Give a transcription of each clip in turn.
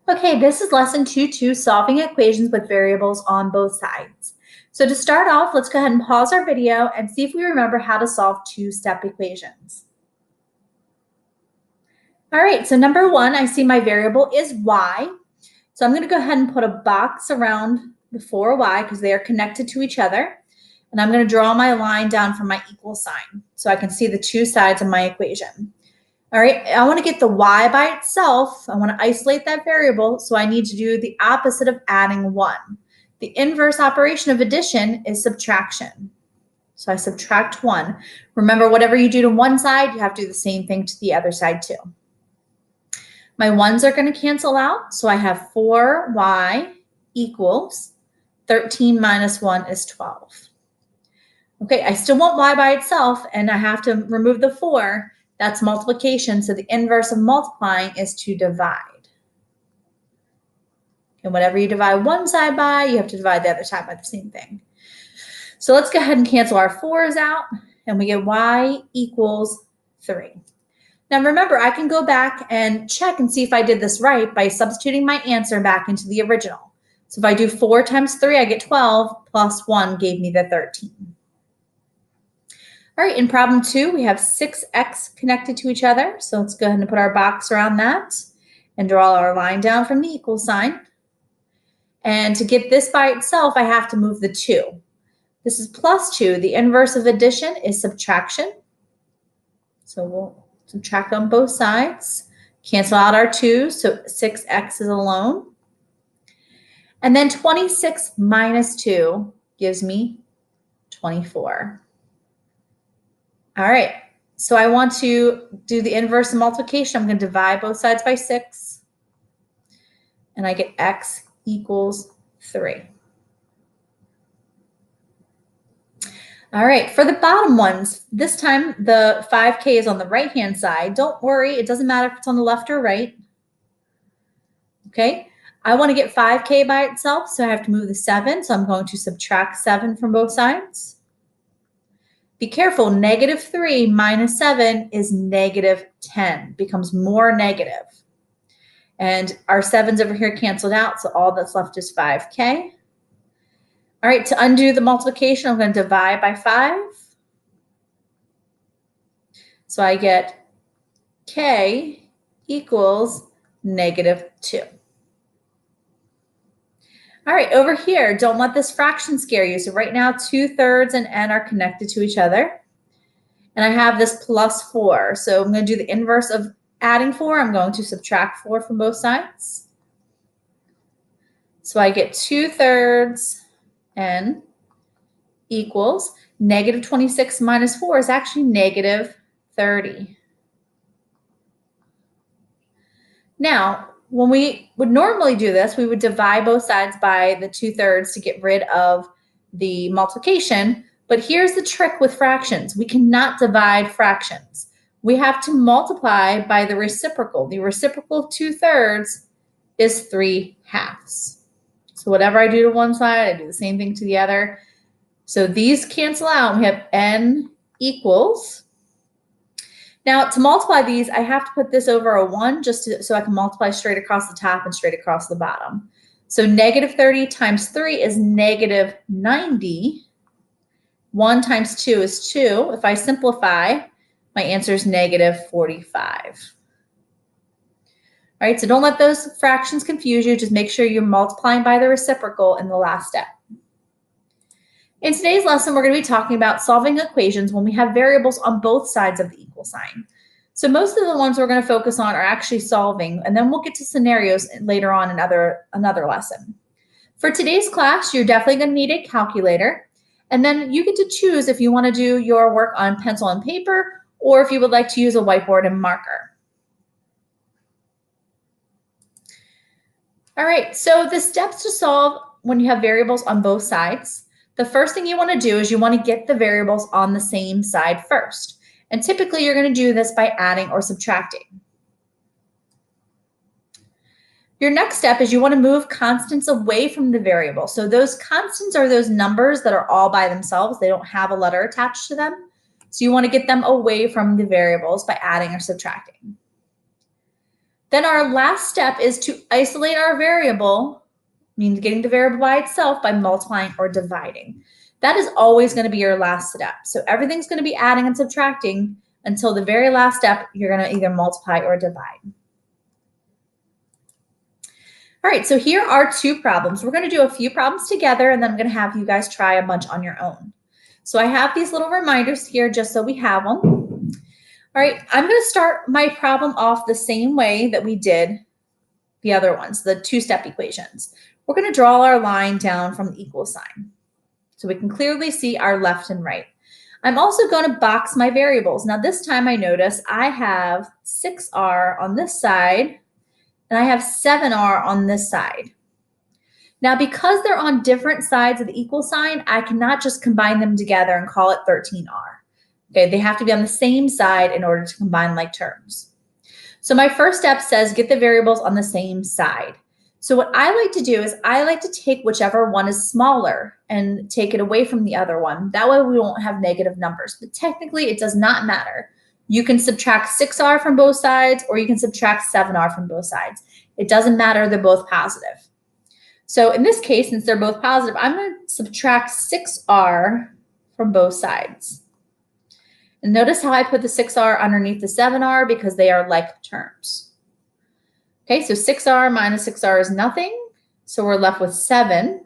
Okay, this is lesson 2.2, solving equations with variables on both sides. So to start off, let's go ahead and pause our video and see if we remember how to solve two-step equations. All right, so number one, I see my variable is y. So I'm going to go ahead and put a box around the 4y because they are connected to each other. And I'm going to draw my line down from my equal sign so I can see the two sides of my equation. All right, I want to get the y by itself. I want to isolate that variable, so I need to do the opposite of adding 1. The inverse operation of addition is subtraction. So I subtract 1. Remember, whatever you do to one side, you have to do the same thing to the other side too. My 1's are going to cancel out, so I have 4y equals 13 minus 1 is 12. Okay, I still want y by itself, and I have to remove the 4. That's multiplication, so the inverse of multiplying is to divide. And whatever you divide one side by, you have to divide the other side by the same thing. So let's go ahead and cancel our 4's out, and we get y equals 3. Now remember, I can go back and check and see if I did this right by substituting my answer back into the original. So if I do 4 times 3, I get 12, plus 1 gave me the 13. All right, in problem 2, we have 6x connected to each other. So let's go ahead and put our box around that and draw our line down from the equal sign. And to get this by itself, I have to move the 2. This is plus 2. The inverse of addition is subtraction. So we'll subtract on both sides. Cancel out our 2, so 6x is alone. And then 26 minus 2 gives me 24. All right, so I want to do the inverse of multiplication. I'm going to divide both sides by 6, and I get x equals 3. All right, for the bottom ones, this time the 5k is on the right-hand side. Don't worry, it doesn't matter if it's on the left or right. Okay, I want to get 5k by itself, so I have to move the 7, so I'm going to subtract 7 from both sides. Be careful, negative 3 minus 7 is negative 10, becomes more negative. And our 7's over here canceled out, so all that's left is 5k. All right, to undo the multiplication, I'm going to divide by 5. So I get k equals negative 2. All right, over here, don't let this fraction scare you. So right now, 2/3 and n are connected to each other. And I have this plus 4. So I'm going to do the inverse of adding 4. I'm going to subtract 4 from both sides. So I get 2/3 n equals negative 26 minus 4 is actually negative 30. Now, when we would normally do this, we would divide both sides by the 2/3 to get rid of the multiplication. But here's the trick with fractions. We cannot divide fractions. We have to multiply by the reciprocal. The reciprocal of 2/3 is 3/2. So whatever I do to one side, I do the same thing to the other. So these cancel out. We have n equals. Now, to multiply these, I have to put this over a 1 so I can multiply straight across the top and straight across the bottom. So negative 30 times 3 is negative 90. 1 times 2 is 2. If I simplify, my answer is negative 45. All right, so don't let those fractions confuse you. Just make sure you're multiplying by the reciprocal in the last step. In today's lesson, we're going to be talking about solving equations when we have variables on both sides of the equal sign. So most of the ones we're going to focus on are actually solving, and then we'll get to scenarios later on in another lesson. For today's class, you're definitely going to need a calculator, and then you get to choose if you want to do your work on pencil and paper, or if you would like to use a whiteboard and marker. All right, so the steps to solve when you have variables on both sides. The first thing you want to do is you want to get the variables on the same side first. And typically you're going to do this by adding or subtracting. Your next step is you want to move constants away from the variable. So those constants are those numbers that are all by themselves. They don't have a letter attached to them. So you want to get them away from the variables by adding or subtracting. Then our last step is to isolate our variable, means getting the variable by itself by multiplying or dividing. That is always going to be your last step. So everything's going to be adding and subtracting until the very last step, you're going to either multiply or divide. All right, so here are two problems. We're going to do a few problems together, and then I'm going to have you guys try a bunch on your own. So I have these little reminders here just so we have them. All right, I'm going to start my problem off the same way that we did the other ones, the two-step equations. We're going to draw our line down from the equal sign so we can clearly see our left and right. I'm also going to box my variables. Now this time I notice I have 6r on this side and I have 7r on this side. Now because they're on different sides of the equal sign, I cannot just combine them together and call it 13r. Okay, they have to be on the same side in order to combine like terms. So my first step says get the variables on the same side. So what I like to do is I like to take whichever one is smaller and take it away from the other one. That way we won't have negative numbers. But technically it does not matter. You can subtract 6r from both sides or you can subtract 7r from both sides. It doesn't matter, they're both positive. So in this case, since they're both positive, I'm going to subtract 6r from both sides. And notice how I put the 6r underneath the 7r because they are like terms. Okay, so 6r minus 6r is nothing. So we're left with 7.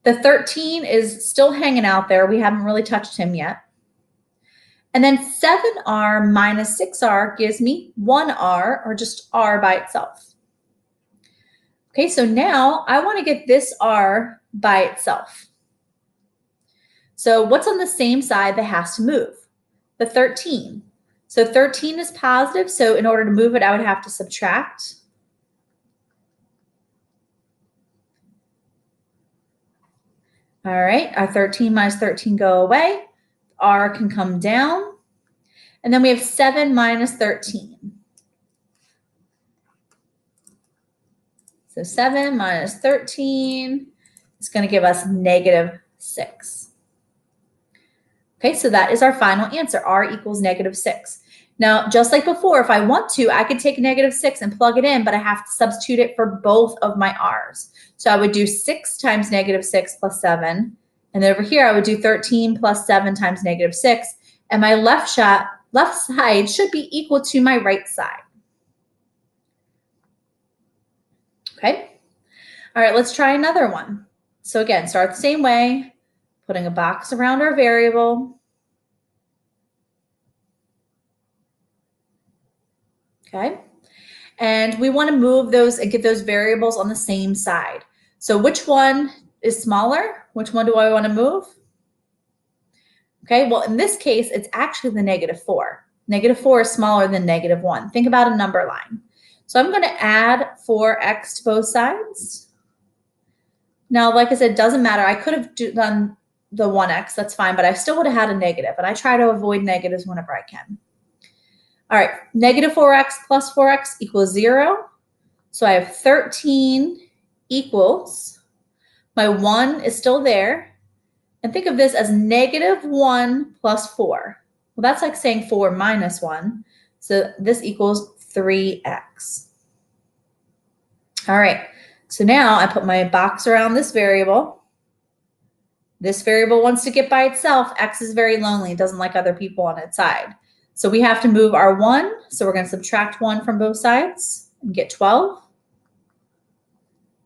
The 13 is still hanging out there. We haven't really touched him yet. And then 7r minus 6r gives me 1r, or just r by itself. Okay, so now I want to get this r by itself. So what's on the same side that has to move? The 13. So 13 is positive, so in order to move it, I would have to subtract. All right, our 13 minus 13 go away. R can come down. And then we have 7 minus 13. So 7 minus 13 is going to give us negative 6. Okay, so that is our final answer. R equals negative 6. Now, just like before, if I want to, I could take negative 6 and plug it in, but I have to substitute it for both of my r's. So I would do 6 times negative 6 plus 7. And then over here, I would do 13 plus 7 times negative 6. And my left side should be equal to my right side. Okay. All right, let's try another one. So again, start the same way, putting a box around our variable. Okay. And we want to move those and get those variables on the same side. So which one is smaller? Which one do I want to move? Okay, well, in this case, it's actually the negative 4. Negative 4 is smaller than negative 1. Think about a number line. So I'm going to add 4x to both sides. Now, like I said, it doesn't matter. I could have done the 1x, that's fine, but I still would have had a negative, and I try to avoid negatives whenever I can. All right, negative 4x plus 4x equals 0. So I have 13 equals, my 1 is still there, and think of this as negative 1 plus 4. Well, that's like saying 4 minus 1, so this equals 3x. All right, so now I put my box around this variable. This variable wants to get by itself. X is very lonely. It doesn't like other people on its side. So we have to move our 1. So we're going to subtract 1 from both sides and get 12.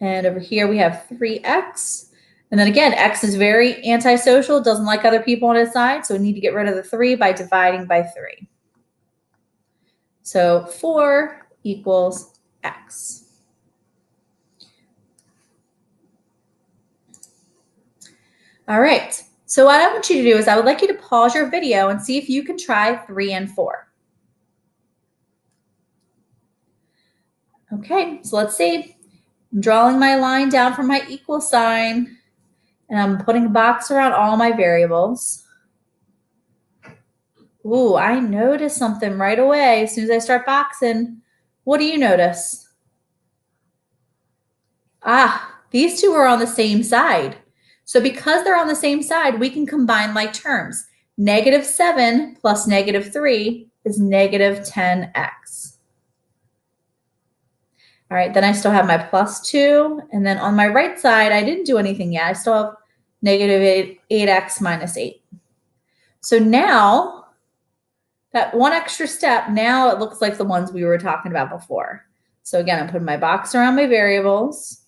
And over here we have 3x. And then again, x is very antisocial, doesn't like other people on its side. So we need to get rid of the 3 by dividing by 3. So 4 equals x. All right, so what I want you to do is I would like you to pause your video and see if you can try 3 and 4. Okay, so let's see. I'm drawing my line down from my equal sign, and I'm putting a box around all my variables. Ooh, I noticed something right away as soon as I start boxing. What do you notice? Ah, these two are on the same side. So because they're on the same side, we can combine like terms. Negative 7 plus negative 3 is negative 10x. All right, then I still have my plus 2. And then on my right side, I didn't do anything yet. I still have negative 8x minus 8. So now, that one extra step, now it looks like the ones we were talking about before. So again, I'm putting my box around my variables.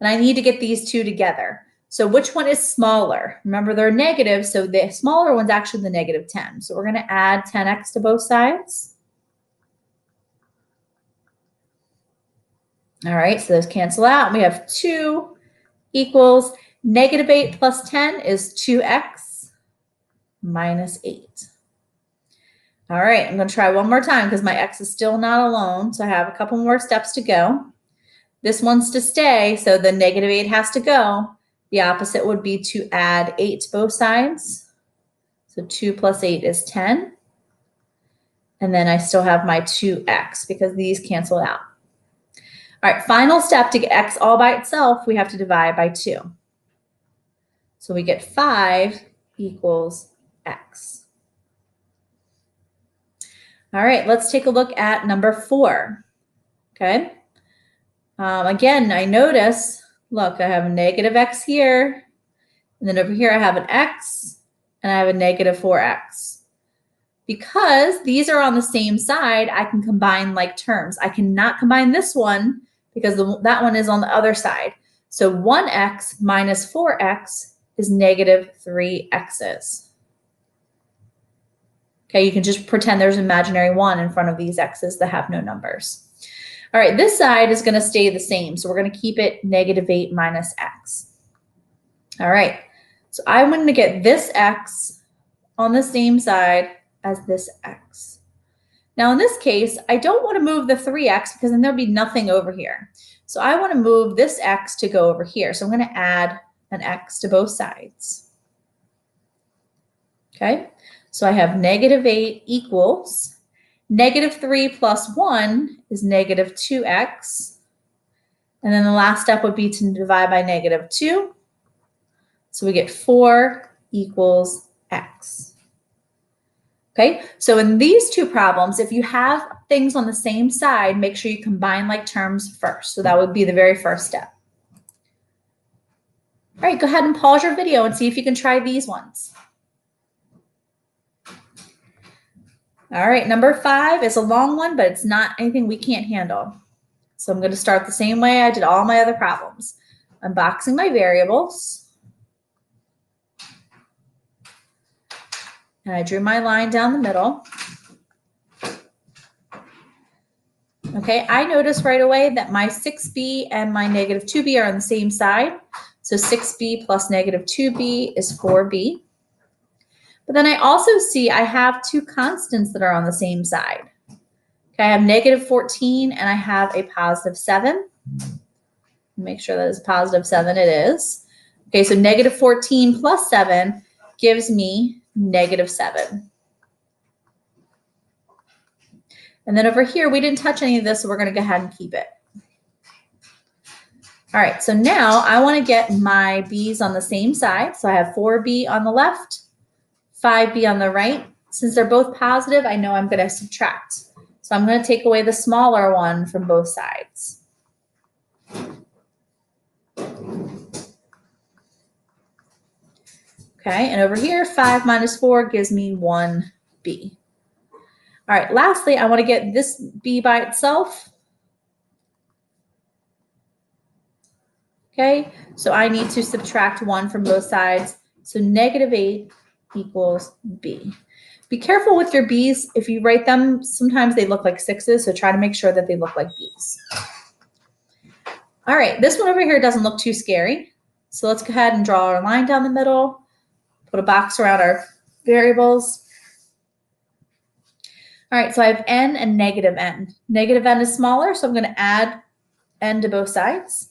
And I need to get these two together. So which one is smaller? Remember, they're negative, so the smaller one's actually the negative 10. So we're going to add 10x to both sides. All right, so those cancel out. We have 2 equals negative 8 plus 10 is 2x minus 8. All right, I'm going to try one more time because my x is still not alone. So I have a couple more steps to go. This one's to stay, so the negative 8 has to go. The opposite would be to add 8 to both sides. So 2 plus 8 is 10. And then I still have my 2x because these cancel out. All right, final step to get x all by itself, we have to divide by 2. So we get 5 equals x. All right, let's take a look at number 4. Okay. Again, I notice, look, I have a negative x here, and then over here I have an x, and I have a negative 4x. Because these are on the same side, I can combine like terms. I cannot combine this one because that one is on the other side. So 1x minus 4x is negative 3x's. Okay, you can just pretend there's an imaginary 1 in front of these x's that have no numbers. All right, this side is going to stay the same. So we're going to keep it negative 8 minus x. All right, so I'm going to get this x on the same side as this x. Now in this case, I don't want to move the 3x because then there'll be nothing over here. So I want to move this x to go over here. So I'm going to add an x to both sides. Okay, so I have negative 8 equals negative 3 plus 1 is negative 2x. And then the last step would be to divide by negative 2. So we get 4 equals x. Okay, so in these two problems, if you have things on the same side, make sure you combine like terms first. So that would be the very first step. All right, go ahead and pause your video and see if you can try these ones. All right, number 5 is a long one, but it's not anything we can't handle. So I'm going to start the same way I did all my other problems. Unboxing my variables. And I drew my line down the middle. Okay, I noticed right away that my 6b and my negative 2b are on the same side. So 6b plus negative 2b is 4b. But then I also see I have two constants that are on the same side. Okay, I have negative 14 and I have a positive 7. Make sure that is positive 7, it is. Okay, so negative 14 plus 7 gives me negative 7. And then over here, we didn't touch any of this, so we're going to go ahead and keep it. All right, so now I want to get my b's on the same side. So I have 4b on the left, 5b on the right. Since they're both positive, I know I'm going to subtract. So I'm going to take away the smaller one from both sides. Okay, and over here, 5 minus 4 gives me 1b. All right, lastly, I want to get this b by itself. Okay, so I need to subtract 1 from both sides. So negative 8 equals b. Be careful with your b's. If you write them, sometimes they look like 6s, so try to make sure that they look like b's. All right, this one over here doesn't look too scary. So let's go ahead and draw our line down the middle, put a box around our variables. All right, so I have n and negative n. Negative n is smaller, so I'm going to add n to both sides.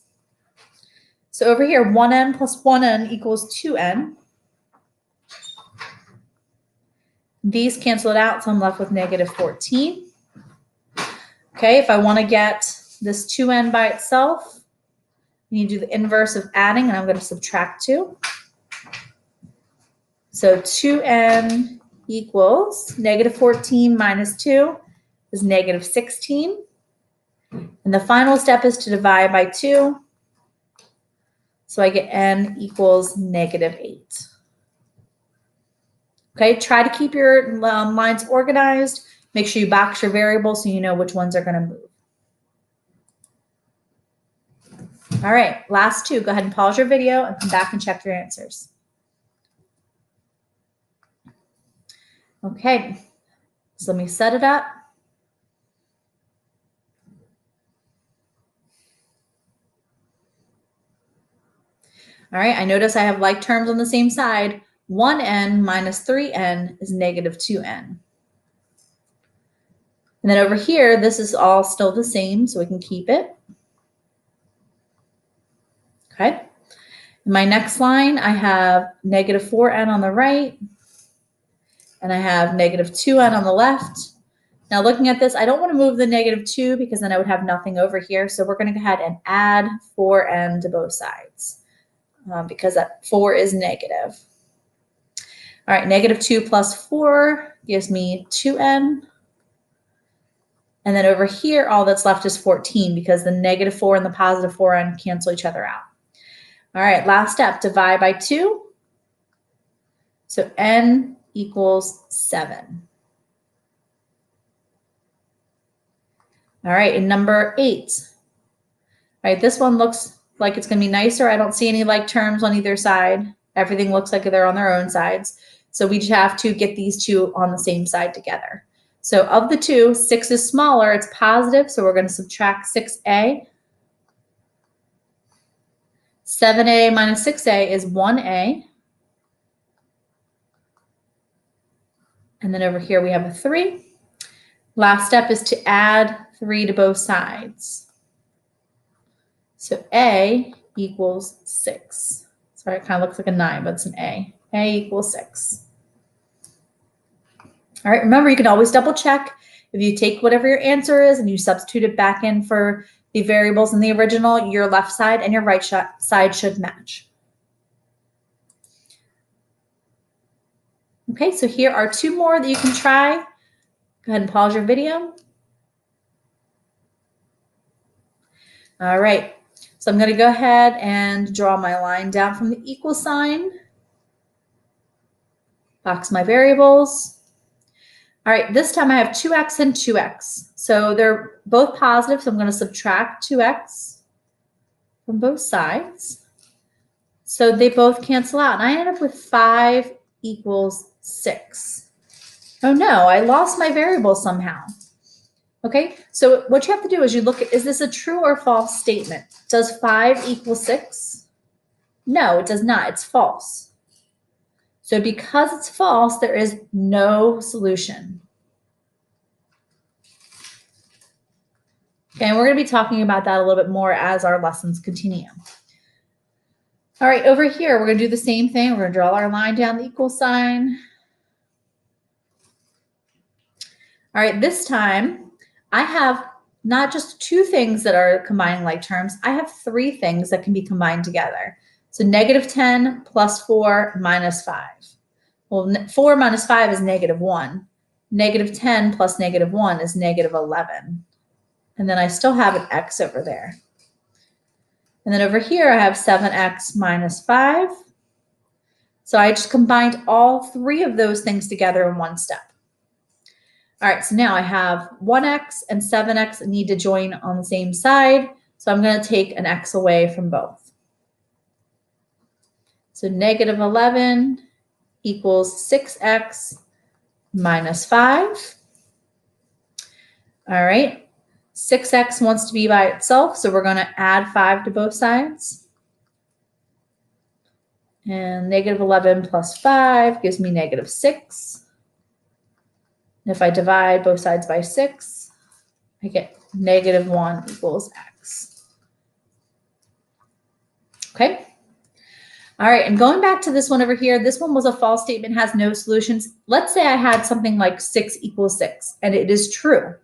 So over here, 1n plus 1n equals 2n. These cancel it out, so I'm left with negative 14. Okay, if I want to get this 2n by itself, I need to do the inverse of adding, and I'm going to subtract 2. So 2n equals negative 14 minus 2 is negative 16. And the final step is to divide by 2. So I get n equals -8. Okay, try to keep your lines organized. Make sure you box your variables so you know which ones are going to move. All right, last 2. Go ahead and pause your video and come back and check your answers. Okay, so let me set it up. All right, I notice I have like terms on the same side. 1n minus 3n is -2n. And then over here, this is all still the same, so we can keep it. Okay. In my next line, I have -4n on the right, and I have -2n on the left. Now looking at this, I don't want to move the -2 because then I would have nothing over here. So we're going to go ahead and add 4n to both sides because that 4 is negative. All right, -2 plus 4 gives me 2n. And then over here, all that's left is 14 because the -4 and the +4n cancel each other out. All right, last step, divide by 2. So n equals 7. All right, and number 8. All right, this one looks like it's going to be nicer. I don't see any like terms on either side. Everything looks like they're on their own sides. So we just have to get these two on the same side together. So of the 2, 6 is smaller. It's positive, so we're going to subtract 6a. 7a minus 6a is 1a. And then over here we have a 3. Last step is to add 3 to both sides. So a equals 6. Sorry, it kind of looks like a 9, but it's an a. A equals 6. All right, remember, you can always double check. If you take whatever your answer is and you substitute it back in for the variables in the original, your left side and your right side should match. Okay, so here are 2 more that you can try. Go ahead and pause your video. All right, so I'm going to go ahead and draw my line down from the equal sign. Box my variables. All right, this time I have 2x and 2x. So they're both positive, so I'm going to subtract 2x from both sides. So they both cancel out, and I end up with 5 equals 6. Oh no, I lost my variable somehow. Okay, so what you have to do is you look at, is this a true or false statement? Does 5 equal 6? No, it does not. It's false. So because it's false, there is no solution. Okay, and we're going to be talking about that a little bit more as our lessons continue. All right, over here, we're going to do the same thing. We're going to draw our line down the equal sign. All right, this time I have not just 2 things that are combining like terms. I have 3 things that can be combined together. So -10 plus 4 minus 5. Well, 4 minus 5 is -1. -10 plus -1 is -11. And then I still have an x over there. And then over here, I have 7x minus 5. So I just combined all 3 of those things together in one step. All right, so now I have 1x and 7x need to join on the same side. So I'm going to take an x away from both. So -11 equals 6x minus 5. All right, 6x wants to be by itself, so we're going to add 5 to both sides. And -11 plus 5 gives me -6. And if I divide both sides by 6, I get -1 equals x. Okay. All right, and going back to this one over here, this one was a false statement, has no solutions. Let's say I had something like 6 equals 6, and it is true.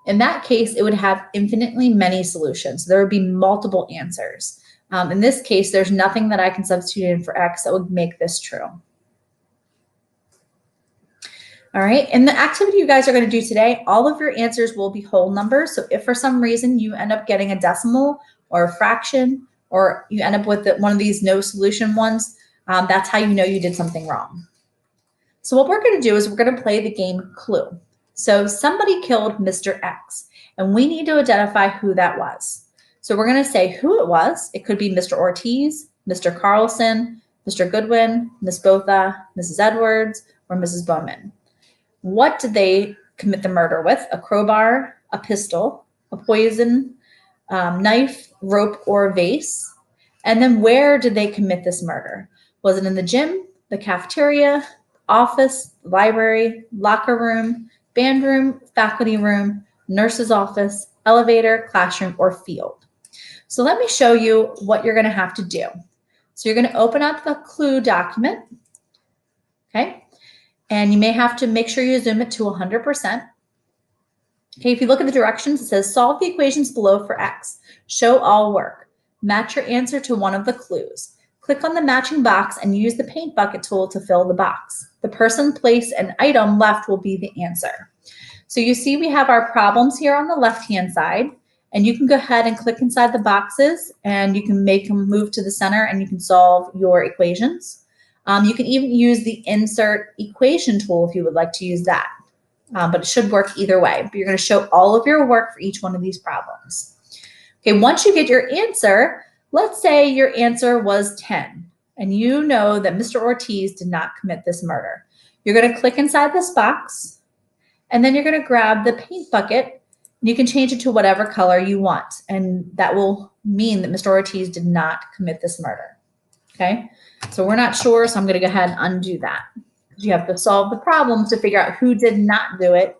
In that case, it would have infinitely many solutions. There would be multiple answers. In this case, there's nothing that I can substitute in for x that would make this true. All right, in the activity you guys are going to do today, all of your answers will be whole numbers. So if for some reason you end up getting a decimal or a fraction, or you end up with one of these no solution ones, that's how you know you did something wrong. So what we're going to do is we're going to play the game Clue. So somebody killed Mr. X, and we need to identify who that was. So we're going to say who it was. It could be Mr. Ortiz, Mr. Carlson, Mr. Goodwin, Miss Botha, Mrs. Edwards, or Mrs. Bowman. What did they commit the murder with? A crowbar, a pistol, a poison, knife, rope, or vase? And then where did they commit this murder? Was it in the gym, the cafeteria, office, library, locker room, band room, faculty room, nurse's office, elevator, classroom, or field? So let me show you what you're going to have to do. So you're going to open up the Clue document, okay? And you may have to make sure you zoom it to 100%. Okay, if you look at the directions, it says solve the equations below for X. Show all work. Match your answer to one of the clues. Click on the matching box and use the paint bucket tool to fill the box. The person, place, and item left will be the answer. So you see we have our problems here on the left-hand side, and you can go ahead and click inside the boxes and you can make them move to the center and you can solve your equations. You can even use the insert equation tool if you would like to use that, but it should work either way. But you're going to show all of your work for each one of these problems. Okay, once you get your answer, let's say your answer was 10, and you know that Mr. Ortiz did not commit this murder. You're going to click inside this box, and then you're going to grab the paint bucket, and you can change it to whatever color you want, and that will mean that Mr. Ortiz did not commit this murder. Okay, so we're not sure, so I'm going to go ahead and undo that. You have to solve the problem to figure out who did not do it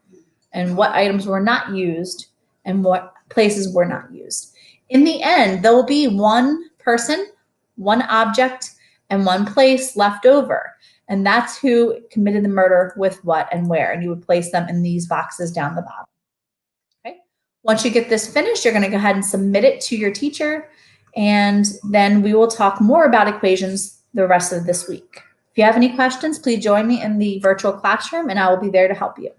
and what items were not used and what places were not used. In the end, there will be one person, one object, and one place left over. And that's who committed the murder with what and where. And you would place them in these boxes down the bottom. Okay. Once you get this finished, you're going to go ahead and submit it to your teacher. And then we will talk more about equations the rest of this week. If you have any questions, please join me in the virtual classroom and I will be there to help you.